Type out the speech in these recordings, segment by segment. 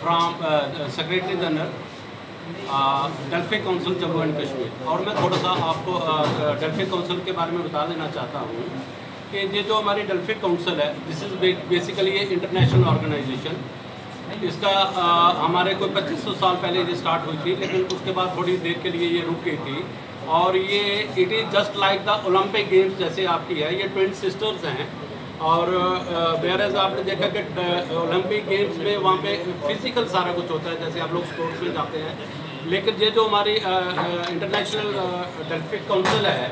From secretary general Delphi council Jammu and Kashmir. और मैं थोड़ा सा आपको डेल्फी काउंसिल के बारे में बता देना चाहता हूँ कि ये जो हमारी डेल्फी काउंसिल है, दिस इज़ बेसिकली ये इंटरनेशनल ऑर्गेनाइजेशन। इसका हमारे कोई 2500 साल पहले ये स्टार्ट हुई थी, लेकिन उसके बाद थोड़ी देर के लिए ये रुक गई थी। और ये it is just like the Olympic games जैसे आपकी है, ये ट्विन सिस्टर्स हैं। और वेयरएज आपने देखा कि ओलंपिक गेम्स में वहाँ पे फिजिकल सारा कुछ होता है, जैसे आप लोग स्पोर्ट्स में जाते हैं। लेकिन ये जो हमारी इंटरनेशनल डेल्फी काउंसिल है,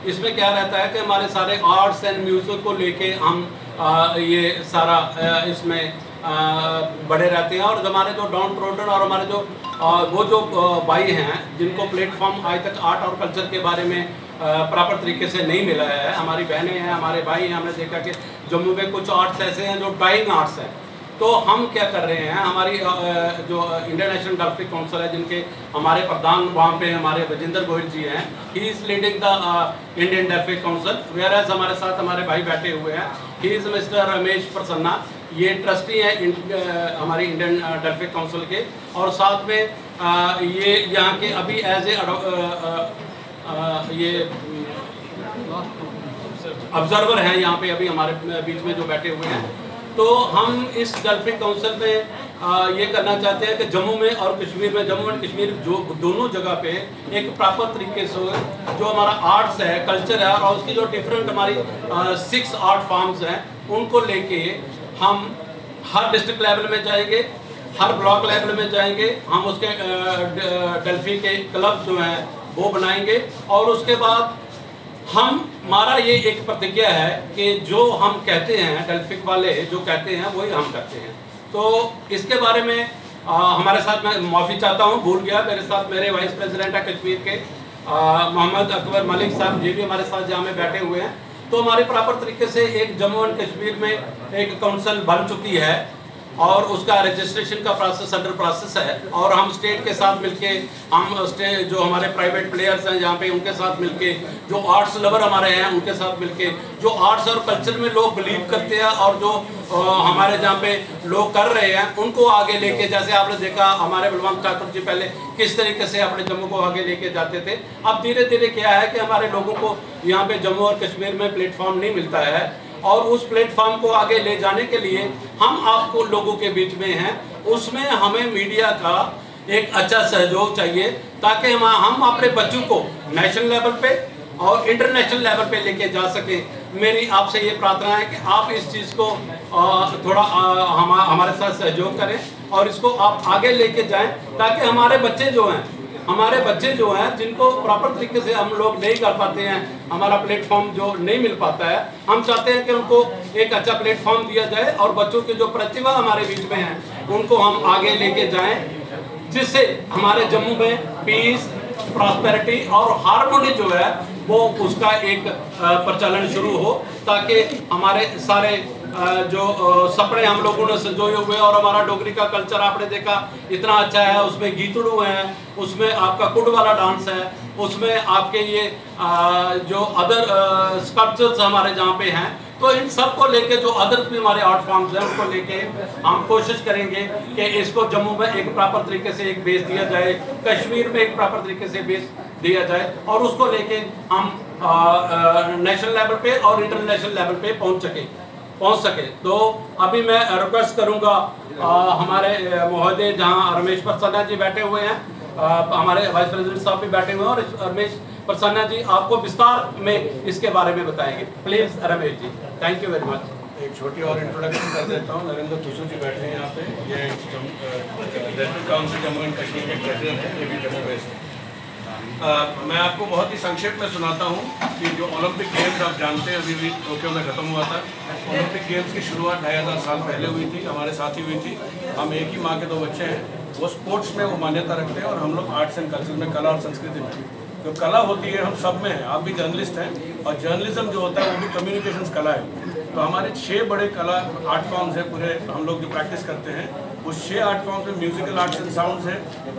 इसमें क्या रहता है कि हमारे सारे आर्ट्स एंड म्यूज़िक को लेके हम ये सारा इसमें बड़े रहते हैं। और हमारे जो डाउन ट्रोडन और हमारे जो वो जो भाई हैं जिनको प्लेटफॉर्म आज तक आर्ट और कल्चर के बारे में प्रॉपर तरीके से नहीं मिला है, हमारी बहनें हैं, हमारे भाई हैं। हमने देखा कि जम्मू में कुछ आर्ट्स ऐसे हैं जो डाइंग आर्ट्स हैं। तो हम क्या कर रहे हैं, हमारी जो इंटरनेशनल डेल्फी काउंसिल है, जिनके हमारे प्रधान वहाँ पे हमारे विजेंद्र गोयल जी हैं, he is leading the Indian Delphi council. Whereas हमारे साथ हमारे भाई बैठे हुए हैं, he is mister Ramesh Prasanna, ये ट्रस्टी हैं हमारी इंडियन डेल्फी काउंसिल के। और साथ में ये यहाँ के अभी एज ए ये ऑब्जर्वर हैं यहाँ पे अभी हमारे बीच में जो बैठे हुए हैं। तो हम इस डेल्फी काउंसिल में ये करना चाहते हैं कि जम्मू में और कश्मीर में, जम्मू एंड कश्मीर जो दोनों जगह पे एक प्रॉपर तरीके से जो हमारा आर्ट्स है, कल्चर है, और उसकी जो डिफरेंट हमारी 6 आर्ट फॉर्म्स हैं, उनको लेके हम हर डिस्ट्रिक्ट लेवल में जाएंगे, हर ब्लॉक लेवल में जाएंगे। हम उसके डेल्फी के क्लब जो हैं वो बनाएंगे। और उसके बाद हमारा ये एक प्रतिज्ञा है कि जो हम कहते हैं, डेल्फिक वाले जो कहते हैं वही हम करते हैं। तो इसके बारे में हमारे साथ, मैं माफ़ी चाहता हूँ, भूल गया, मेरे साथ मेरे वाइस प्रेसिडेंट है कश्मीर के मोहम्मद अकबर मलिक साहब, ये भी हमारे साथ जहाँ में बैठे हुए हैं। तो हमारे प्रॉपर तरीके से एक जम्मू एंड कश्मीर में एक काउंसिल बन चुकी है और उसका रजिस्ट्रेशन का प्रोसेस अंडर प्रोसेस है। और हम स्टेट के साथ मिलके, हम स्टेट जो हमारे प्राइवेट प्लेयर्स हैं जहाँ पे, उनके साथ मिलके, जो आर्ट्स लवर हमारे हैं उनके साथ मिलके, जो आर्ट्स और कल्चर में लोग बिलीव करते हैं और जो हमारे जहाँ पे लोग कर रहे हैं, उनको आगे लेके, जैसे आपने देखा हमारे बलवंत ठाकुर जी पहले किस तरीके से अपने जम्मू को आगे लेके जाते थे। अब धीरे धीरे क्या है कि हमारे लोगों को यहाँ पे जम्मू और कश्मीर में प्लेटफॉर्म नहीं मिलता है, और उस प्लेटफॉर्म को आगे ले जाने के लिए हम आपको लोगों के बीच में हैं। उसमें हमें मीडिया का एक अच्छा सहयोग चाहिए, ताकि हम अपने बच्चों को नेशनल लेवल पे और इंटरनेशनल लेवल पे लेके जा सकें। मेरी आपसे ये प्रार्थना है कि आप इस चीज़ को थोड़ा हमारे साथ सहयोग करें और इसको आप आगे लेके जाएं, ताकि हमारे बच्चे जो हैं जिनको प्रॉपर तरीके से हम लोग नहीं कर पाते हैं, हमारा प्लेटफॉर्म जो नहीं मिल पाता है, हम चाहते हैं कि उनको एक अच्छा प्लेटफॉर्म दिया जाए और बच्चों की जो प्रतिभा हमारे बीच में है उनको हम आगे लेके जाएं, जिससे हमारे जम्मू में पीस, प्रॉस्पेरिटी और हार्मोनी जो है वो उसका एक प्रचलन शुरू हो, ताकि हमारे सारे जो सपने हम लोगों ने संजोए हुए, और हमारा डोगरी का कल्चर आपने देखा इतना अच्छा है, उसमें गीतड़ू हैं, उसमें आपका कुड वाला डांस है, उसमें आपके ये जो अदर स्कल्पचर्स हमारे जहाँ पे हैं, तो इन सब को लेके जो अदर भी हमारे आर्ट फॉर्म्स हैं उनको लेके हम कोशिश करेंगे कि इसको जम्मू में एक प्रॉपर तरीके से एक बेस दिया जाए, कश्मीर में एक प्रॉपर तरीके से बेस दिया जाए, और उसको लेके हम नेशनल लेवल पे और इंटरनेशनल लेवल पे पहुंच सके। तो अभी मैं रिक्वेस्ट करूंगा हमारे महोदय, जहां रमेश प्रसन्ना जी बैठे हुए हैं, हमारे वाइस प्रेसिडेंट साहब भी बैठे हुए हैं, और रमेश प्रसन्ना जी आपको विस्तार में इसके बारे में बताएंगे। Please Ramesh ji, thank you very much. एक छोटी और इंट्रोडक्शन कर देता हूँ। नरेंद्र तुसु जी बैठे हैं यहाँ पे, ये Delphi council Jammu and Kashmir के प्रेसिडेंट हैं, ये भी जम्मू बेस्ड है। मैं आपको बहुत ही संक्षेप में सुनाता हूँ कि जो ओलंपिक गेम्स आप जानते हैं अभी भी टोक्यो में ख़त्म हुआ था। ओलंपिक गेम्स की शुरुआत 2500 साल पहले हुई थी, हमारे साथ ही हुई थी। हम एक ही माँ के 2 बच्चे हैं। वो स्पोर्ट्स में वो मान्यता रखते हैं और हम लोग आर्ट्स एंड कल्चर में, कला और संस्कृति में। जो कला होती है हम सब में है, आप भी जर्नलिस्ट हैं, और जर्नलिज्म जो होता है वो भी कम्युनिकेशंस कला है। तो हमारे 6 बड़े कला आर्ट फॉर्म्स हैं पूरे, हम लोग जो प्रैक्टिस करते हैं उस 6 आर्ट फॉर्म्स में म्यूजिकल आर्ट्स एंड साउंड्स है,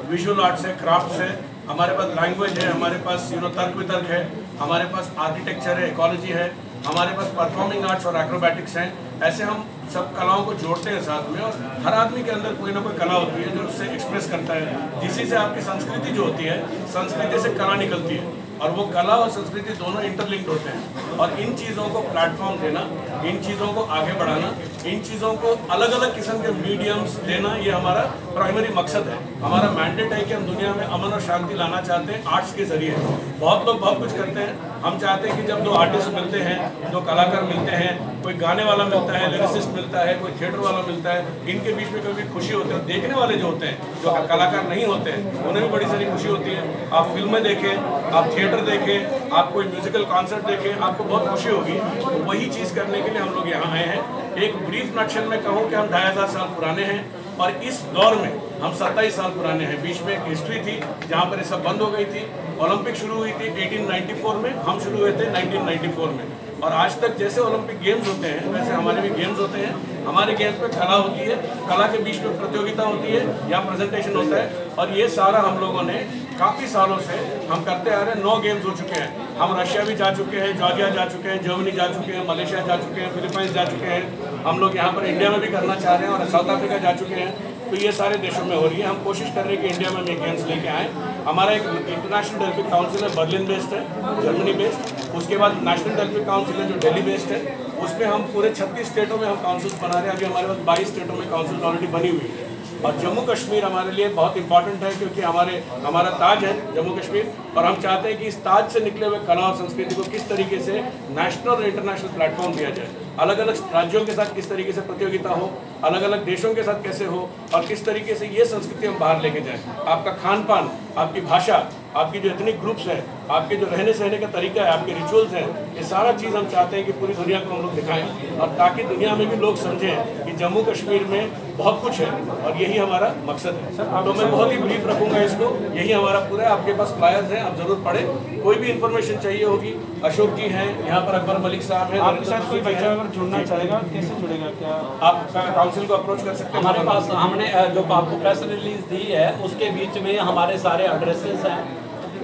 विजुअल आर्ट्स है, क्राफ्ट्स है, हमारे पास लैंग्वेज है, हमारे पास तर्क वितर्क है, हमारे पास आर्किटेक्चर है, इकोलॉजी है, हमारे पास परफॉर्मिंग आर्ट्स और एक्रोबैटिक्स हैं। ऐसे हम सब कलाओं को जोड़ते हैं साथ में, और हर आदमी के अंदर कोई ना कोई कला होती है जो उससे एक्सप्रेस करता है, जिसी से आपकी संस्कृति जो होती है, संस्कृति से कला निकलती है, और वो कला और संस्कृति दोनों इंटरलिंक्ड होते हैं। और इन चीज़ों को प्लेटफॉर्म देना, इन चीज़ों को आगे बढ़ाना, इन चीज़ों को अलग अलग किस्म के मीडियम्स देना, ये हमारा प्राइमरी मकसद है। हमारा मैंडेट है कि हम दुनिया में अमन और शांति लाना चाहते हैं आर्ट्स के जरिए। बहुत लोग बहुत कुछ करते हैं, हम चाहते हैं कि जब दो आर्टिस्ट मिलते हैं, दो कलाकार मिलते हैं, कोई गाने वाला मिलता है, लिरिसिस्ट मिलता है, कोई थिएटर वाला मिलता है, इनके बीच में कभी खुशी होती है। देखने वाले जो होते हैं, जो कलाकार नहीं होते हैं, उन्हें भी बड़ी सारी खुशी होती है। आप फिल्में देखें, आप थिएटर देखें, आप कोई म्यूजिकल कॉन्सर्ट देखें, आपको बहुत खुशी होगी। तो वही चीज़ करने के लिए हम लोग यहाँ आए हैं। एक ब्रीफ नक्शल में कहूँ कि हम 2500 साल पुराने हैं, और इस दौर में हम 27 साल पुराने हैं। बीच में एक हिस्ट्री थी जहाँ पर ये सब बंद हो गई थी। ओलंपिक शुरू हुई थी 1894 में, हम शुरू हुए थे 1994 में। और आज तक जैसे ओलंपिक गेम्स होते हैं वैसे हमारे भी गेम्स होते हैं। हमारे गेम्स में कला होती है, कला के बीच में प्रतियोगिता होती है या प्रेजेंटेशन होता है, और ये सारा हम लोगों ने काफ़ी सालों से हम करते आ रहे हैं। 9 गेम्स हो चुके हैं। हम रशिया भी जा चुके हैं, जॉर्जिया जा चुके हैं, जर्मनी जा चुके हैं, मलेशिया जा चुके हैं, फिलीपींस जा चुके हैं। हम लोग यहाँ पर इंडिया में भी करना चाह रहे हैं और साउथ अफ्रीका जा चुके हैं। तो ये सारे देशों में हो रही है। हम कोशिश कर रहे हैं कि इंडिया में हम ये गेम्स लेके आएँ। हमारा एक इंटरनेशनल डेल्फिक काउंसिल है, बर्लिन बेस्ड है, जर्मनी बेस्ड। उसके बाद नेशनल डेल्फिक काउंसिल है जो दिल्ली बेस्ड है। उसमें हम पूरे 36 स्टेटों में हम काउंसिल्स बना रहे हैं। अभी हमारे पास 22 स्टेटों में काउंसिल ऑलरेडी बनी हुई है। और जम्मू कश्मीर हमारे लिए बहुत इंपॉर्टेंट है, क्योंकि हमारा ताज है जम्मू कश्मीर, और हम चाहते हैं कि इस ताज से निकले हुए कला और संस्कृति को किस तरीके से नेशनल और इंटरनेशनल प्लेटफॉर्म दिया जाए। अलग अलग राज्यों के साथ किस तरीके से प्रतियोगिता हो, अलग अलग देशों के साथ कैसे हो, और किस तरीके से ये संस्कृति हम बाहर लेके जाएं। आपका खान पान, आपकी भाषा, आपकी जो एथनिक ग्रुप्स हैं, आपके जो रहने सहने का तरीका है, आपके रिचुअल्स हैं, ये सारा चीज़ हम चाहते हैं कि पूरी दुनिया को हम लोग दिखाएं, और ताकि दुनिया में भी लोग समझें कि जम्मू कश्मीर में बहुत कुछ है, और यही हमारा मकसद है। तो मैं बहुत ही ब्रीफ रखूंगा इसको, यही हमारा पूरा। आपके पास फ्लायर्स हैं, आप जरूर पढ़ें। कोई भी इंफॉर्मेशन चाहिए होगी, अशोक जी हैं यहाँ पर, अकबर मलिक साहब हैं। आपके साथ कोई बच्चा अगर जुड़ना चाहेगा कैसे जुड़ेगा? क्या आप काउंसिल को अप्रोच कर सकते हैं? हमारे पास हमने जो आपको प्रेस रिलीज दी है उसके बीच में हमारे सारे एड्रेसेस हैं।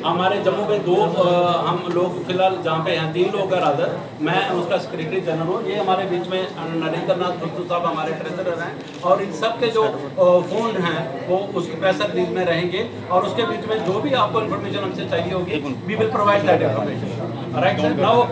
हमारे जम्मू में 2 हम लोग फिलहाल जहाँ पे हैं, 3 लोग हैं रादर, मैं उसका सेक्रेटरी जनरल हूँ। ये हमारे बीच में नरेंद्र नाथ गुप्ता साहब हमारे ट्रेजरर हैं, और इन सब के जो फ़ोन हैं वो उसकी प्रेस रिलीज में रहेंगे, और उसके बीच में जो भी आपको इन्फॉर्मेशन हमसे चाहिए होगी we will provide that information. Right sir. Now